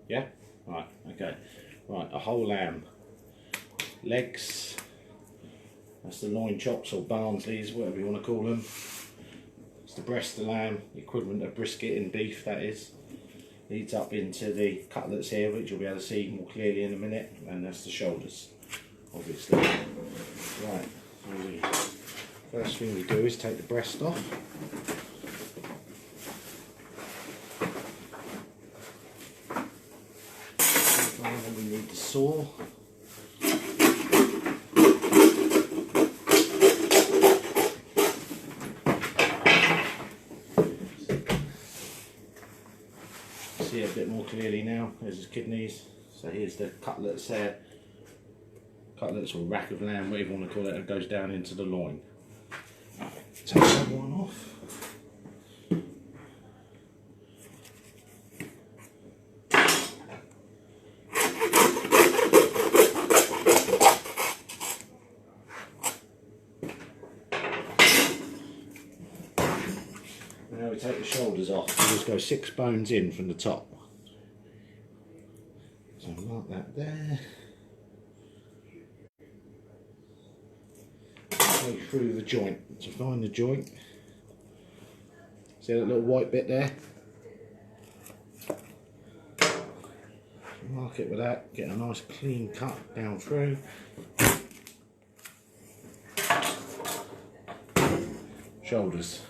Yeah? Right, okay. Right, a whole lamb. Legs. That's the loin chops or Barnsleys, whatever you want to call them. It's the breast of the lamb, the equivalent of brisket in beef, that is. Leads up into the cutlets here, which you'll be able to see more clearly in a minute, and that's the shoulders, obviously. Right, first thing we do is take the breast off. We need the saw. See it a bit more clearly now. There's his kidneys. So here's the cutlets there. Cutlets or rack of lamb, whatever you want to call it, that goes down into the loin. Take that one off. Now we take the shoulders off. We just go 6 bones in from the top. So mark that there. Go through the joint. To find the joint. See that little white bit there? Mark it with that. Get a nice clean cut down through. Shoulders.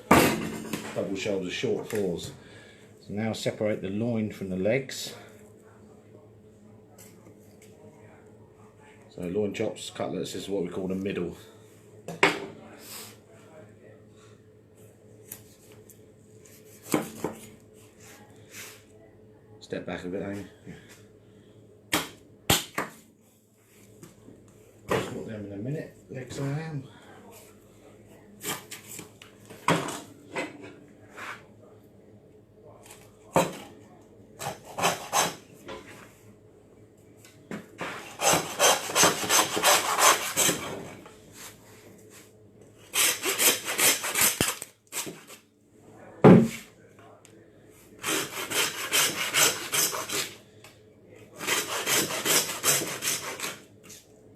Double shoulders, short fours. So now separate the loin from the legs. So loin chops, cutlets is what we call the middle. Step back a bit, Amy. Put them in a minute. Legs I am.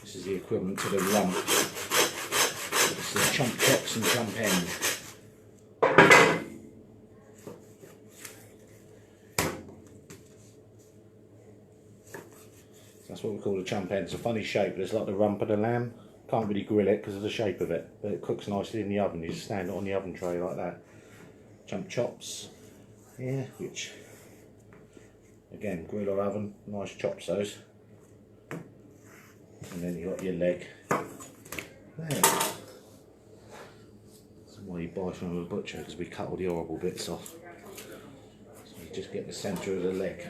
This is the equivalent to the rump. It's the chump chops and chump end. That's what we call the chump end. It's a funny shape, but it's like the rump of the lamb. Can't really grill it because of the shape of it, but it cooks nicely in the oven. You just stand it on the oven tray like that. Chump chops, yeah, which again, grill or oven, nice chops those. And then you got your leg. There. That's why you buy from a butcher, because we cut all the horrible bits off. So you just get the centre of the leg.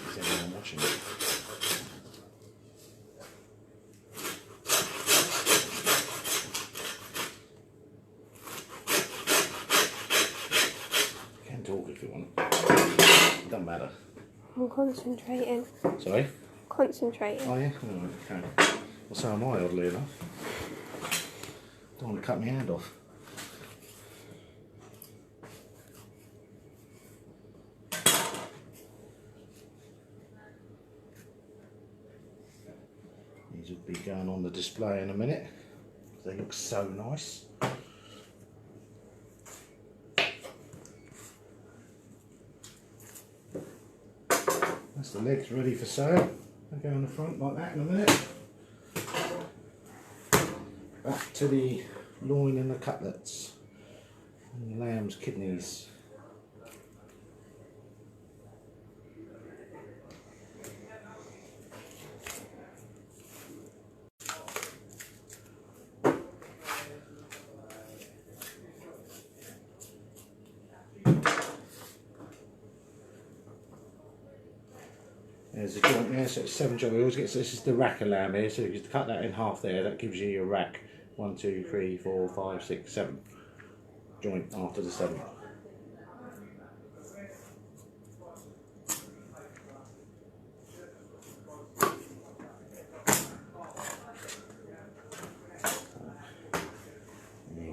Is anyone watching it? Talk if you want. It doesn't matter. I'm concentrating. Sorry? Concentrating. Oh yeah? Oh, okay. Well, so am I, oddly enough. Don't want to cut my hand off. These will be going on the display in a minute. They look so nice. That's the legs ready for sale. They'll go on the front like that in a minute. Back to the loin and the cutlets. And the lamb's kidneys. There's a joint there, so it's 7 joints. We always get, so this is the rack of lamb here, so if you cut that in half there, that gives you your rack. 1, 2, 3, 4, 5, 6, 7 joint after the 7th.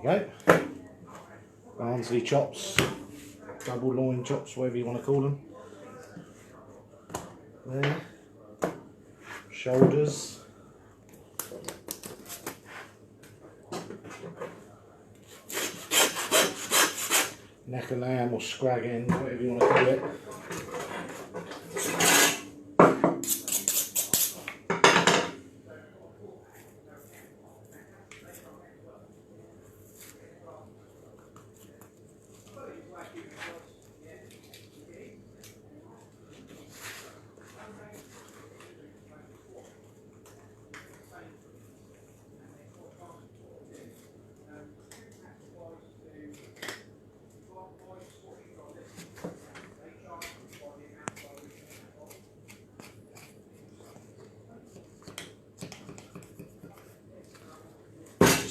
go. Barnsley chops, double loin chops, whatever you want to call them. There. Shoulders. Neck of lamb or scrag end, whatever you want to call it.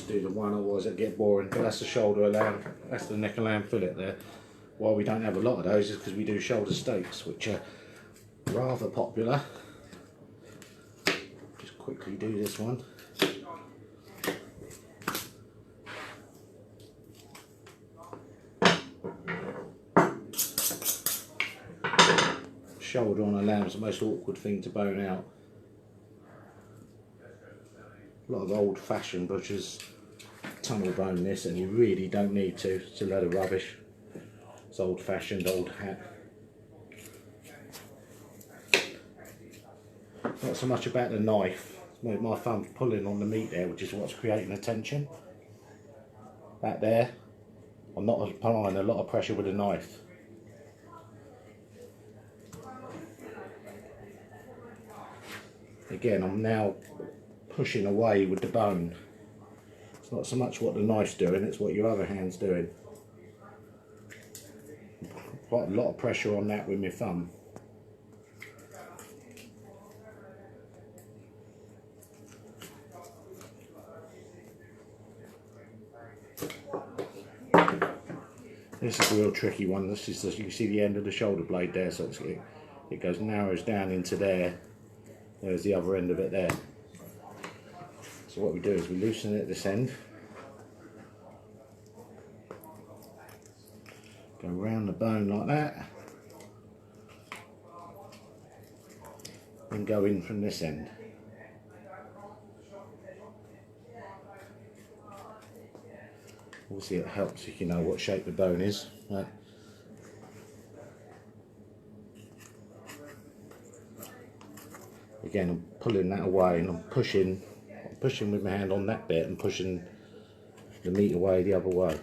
Do the one, otherwise it'll get boring. But that's the shoulder of lamb, that's the neck of lamb fillet there. Why we don't have a lot of those is because we do shoulder steaks, which are rather popular. Just quickly do this one. Shoulder on a lamb is the most awkward thing to bone out. A lot of old-fashioned butchers tunnel bone this, and you really don't need to. It's a load of rubbish. It's old-fashioned, old hat. Not so much about the knife. My thumb's pulling on the meat there, which is what's creating the tension. Back there, I'm not applying a lot of pressure with a knife. Again, I'm now pushing away with the bone. It's not so much what the knife's doing, it's what your other hand's doing. Quite a lot of pressure on that with my thumb. This is a real tricky one. This is you can see the end of the shoulder blade there, so it goes narrows down into there. There's the other end of it there. So what we do is we loosen it at this end, go around the bone like that, and go in from this end. Obviously it helps if you know what shape the bone is. Right. Again, I'm pulling that away and I'm pushing with my hand on that bit and pushing the meat away the other way.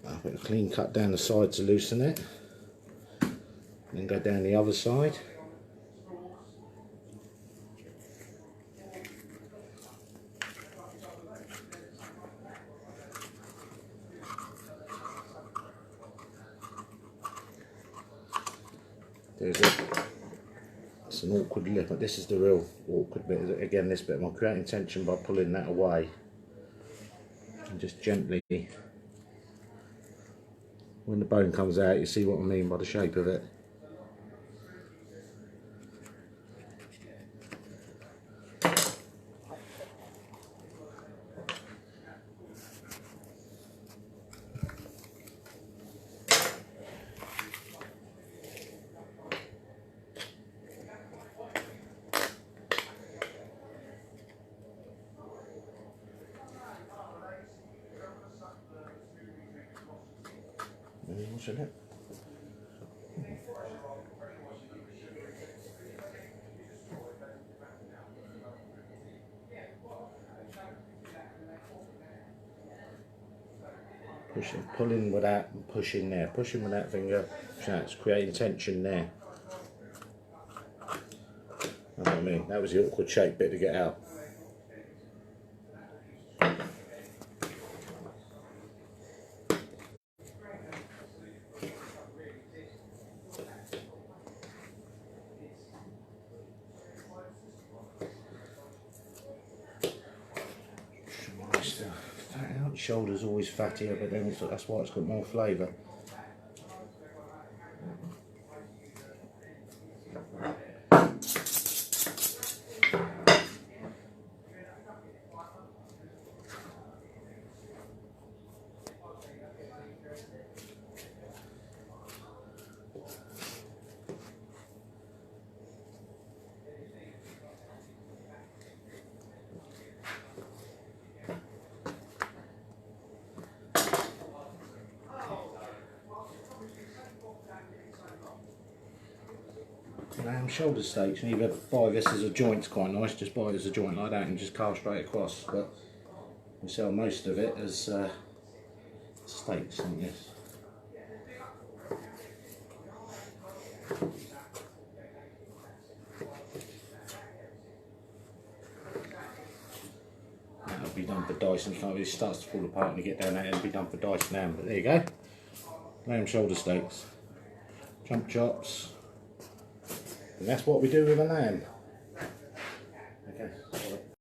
I'll put a clean cut down the side to loosen it, then go down the other side. It's an awkward lip, but this is the real awkward bit. Again, this bit, I'm creating tension by pulling that away. And just gently, when the bone comes out, you see what I mean by the shape of it. What's in it? Pulling with that and pushing there, pushing with that finger, it's creating tension there. That's what I mean, that was the awkward shape bit to get out. Shoulder's always fattier, but then that's why it's got more flavour. lamb shoulder steaks. You either buy this as a joint, it's quite nice, just buy it as a joint like that and just carve straight across, but we sell most of it as steaks like this. That'll be done for dicing. You can't really starts to fall apart when you get down there. It'll be done for diced lamb, but there you go. Lamb shoulder steaks, chump chops, and that's what we do with a lamb. Okay.